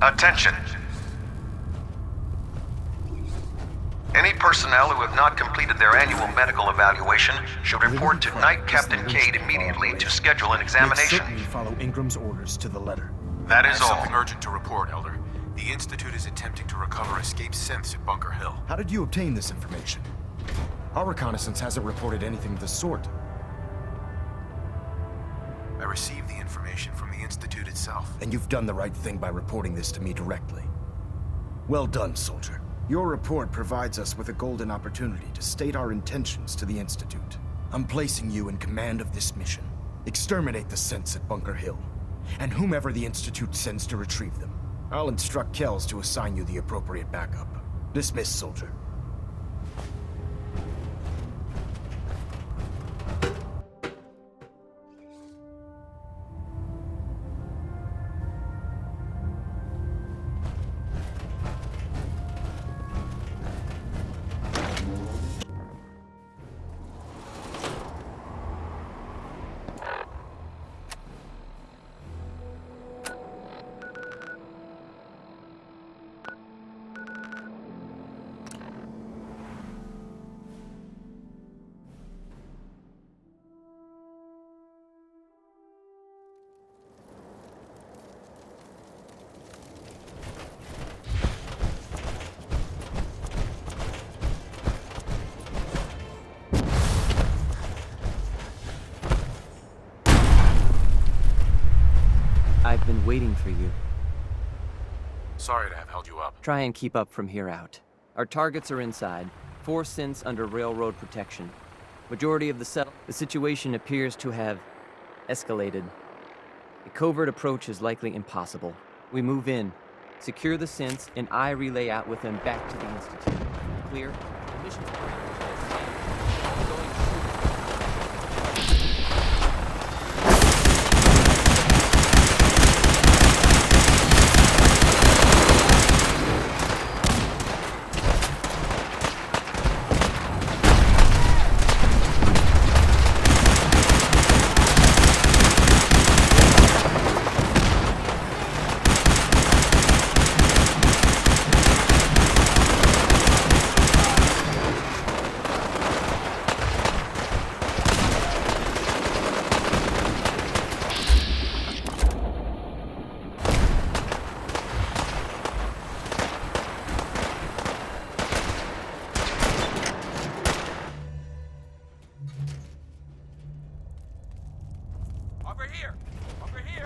Attention. Any personnel who have not completed their annual medical evaluation should report to Night Captain Cade immediately to schedule an examination. Make certain you follow Ingram's orders to the letter. That is all. Something urgent to report, Elder. The Institute is attempting to recover escaped synths at Bunker Hill. How did you obtain this information? Our reconnaissance hasn't reported anything of the sort. I received the information from the Institute itself. And you've done the right thing by reporting this to me directly. Well done, soldier. Your report provides us with a golden opportunity to state our intentions to the Institute. I'm placing you in command of this mission. Exterminate the synths at Bunker Hill, and whomever the Institute sends to retrieve them. I'll instruct Kells to assign you the appropriate backup. Dismissed, soldier. I've been waiting for you. Sorry to have held you up. Try and keep up from here out. Our targets are inside. 4 synths under railroad protection. Majority of the situation appears to have escalated. A covert approach is likely impossible. We move in, secure the synths, and I relay out with them back to the Institute. Clear? The mission's Over here! Over here!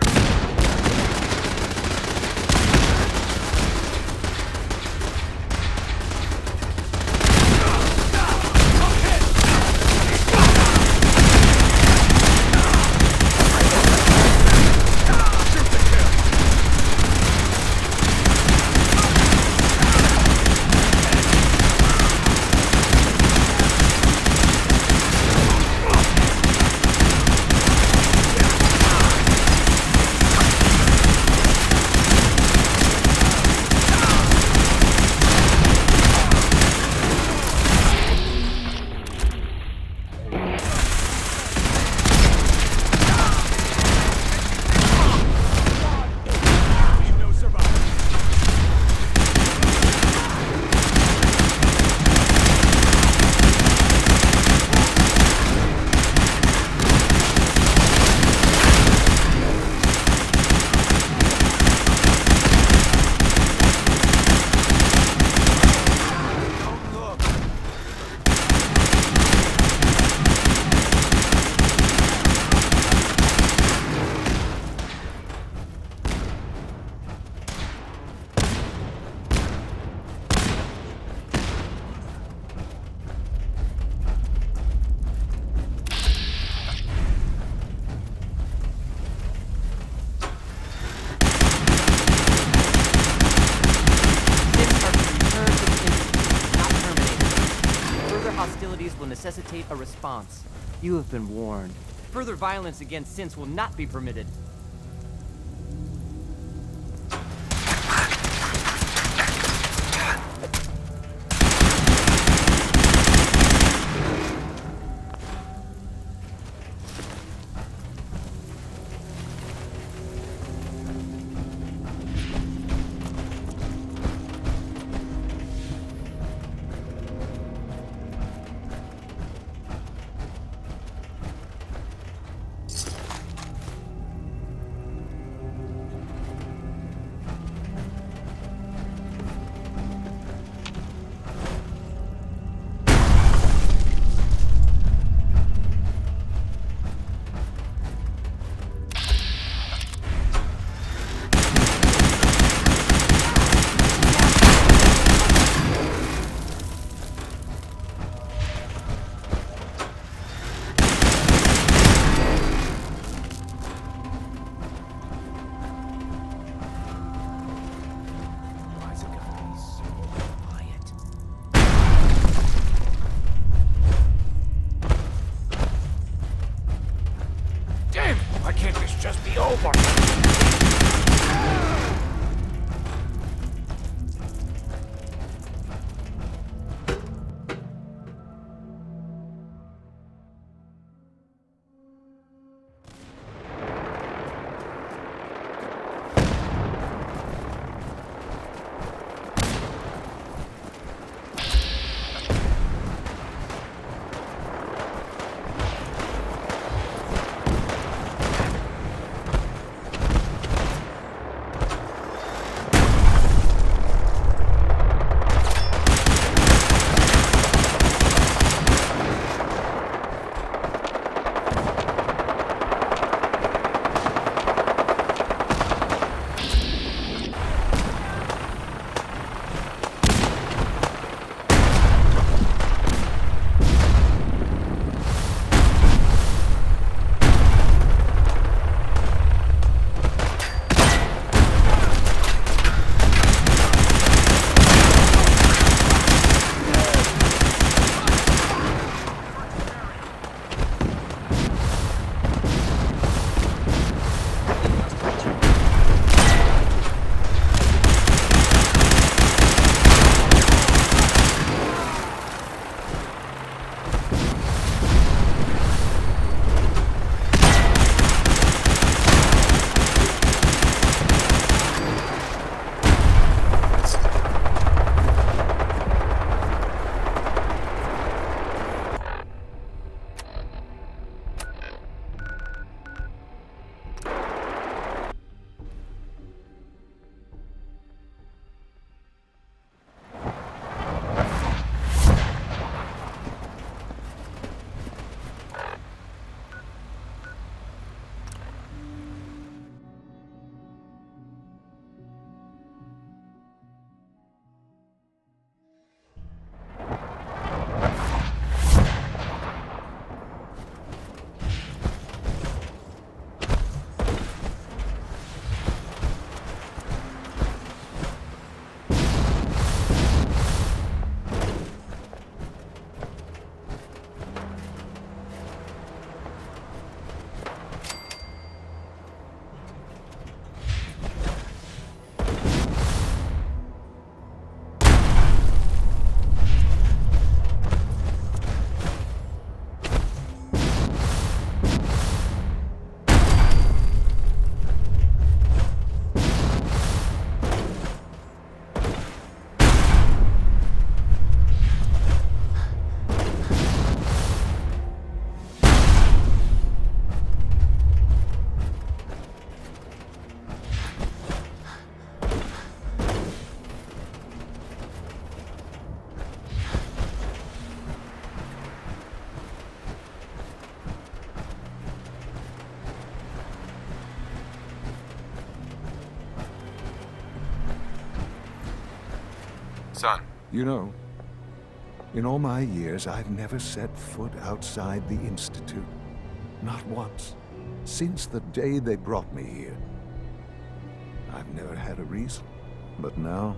Will necessitate a response. You have been warned. Further violence against synths will not be permitted. Son, You know, in all my years, I've never set foot outside the Institute. Not once. Since the day they brought me here. I've never had a reason. But now,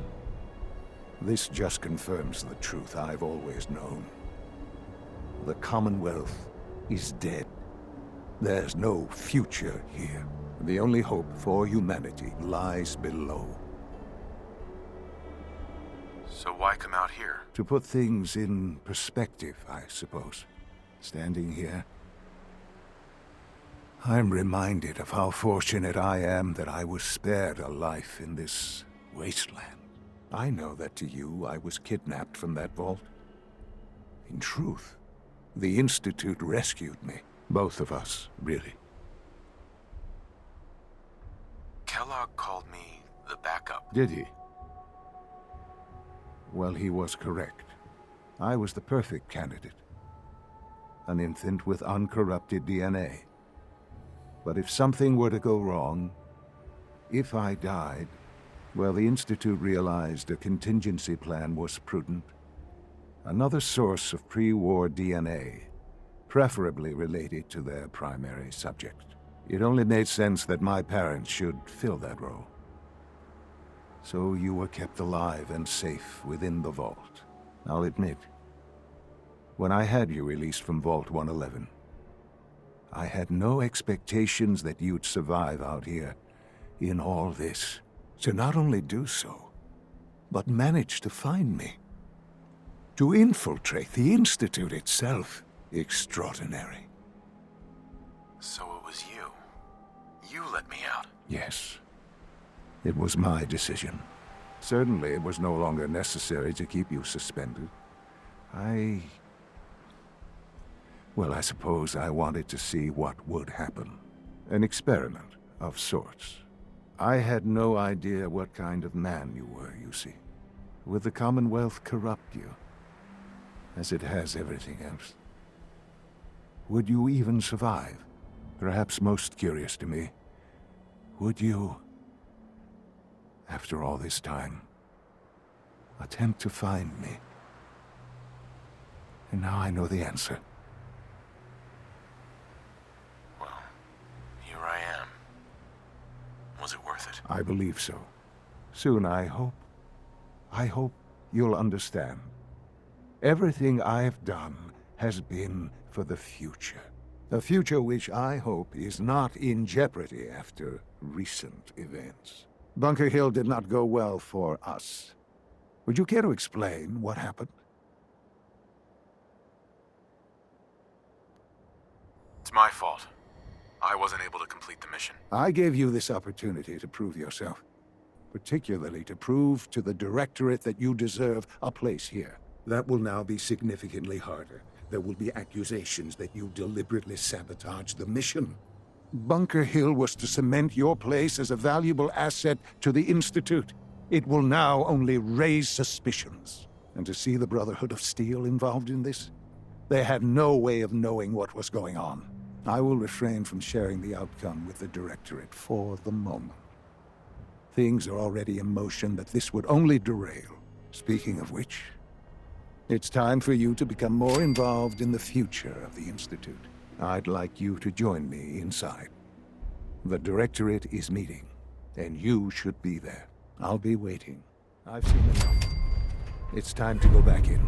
this just confirms the truth I've always known. The Commonwealth is dead. There's no future here. The only hope for humanity lies below. so why come out here? To put things in perspective, I suppose. Standing here, I'm reminded of how fortunate I am that I was spared a life in this wasteland. I know that to you, I was kidnapped from that vault. In truth, the Institute rescued me. Both of us, really. Kellogg called me the backup. Did he? Well, he was correct. I was the perfect candidate. An infant with uncorrupted DNA. But if something were to go wrong, if I died, well, the Institute realized a contingency plan was prudent. Another source of pre-war DNA, preferably related to their primary subject. It only made sense that my parents should fill that role. So you were kept alive and safe within the vault. I'll admit, when I had you released from Vault 111, I had no expectations that you'd survive out here in all this. To not only do so, but manage to find me. To infiltrate the Institute itself. Extraordinary. So it was you. You let me out. Yes. It was my decision. Certainly it was no longer necessary to keep you suspended. Well, I suppose I wanted to see what would happen. An experiment of sorts. I had no idea what kind of man you were, you see. Would the Commonwealth corrupt you? As it has everything else. Would you even survive? Perhaps most curious to me, would you, after all this time, attempt to find me? And now I know the answer. Well, here I am. Was it worth it? I believe so. Soon, I hope. I hope you'll understand. Everything I've done has been for the future. A future which I hope is not in jeopardy after recent events. Bunker Hill did not go well for us. Would you care to explain what happened? It's my fault. I wasn't able to complete the mission. I gave you this opportunity to prove yourself. Particularly to prove to the Directorate that you deserve a place here. That will now be significantly harder. There will be accusations that you deliberately sabotaged the mission. Bunker Hill was to cement your place as a valuable asset to the Institute. It will now only raise suspicions. And to see the Brotherhood of Steel involved in this? They had no way of knowing what was going on. I will refrain from sharing the outcome with the Directorate for the moment. Things are already in motion that this would only derail. Speaking of which, it's time for you to become more involved in the future of the Institute. I'd like you to join me inside. The Directorate is meeting, and you should be there. I'll be waiting. I've seen enough. It's time to go back in.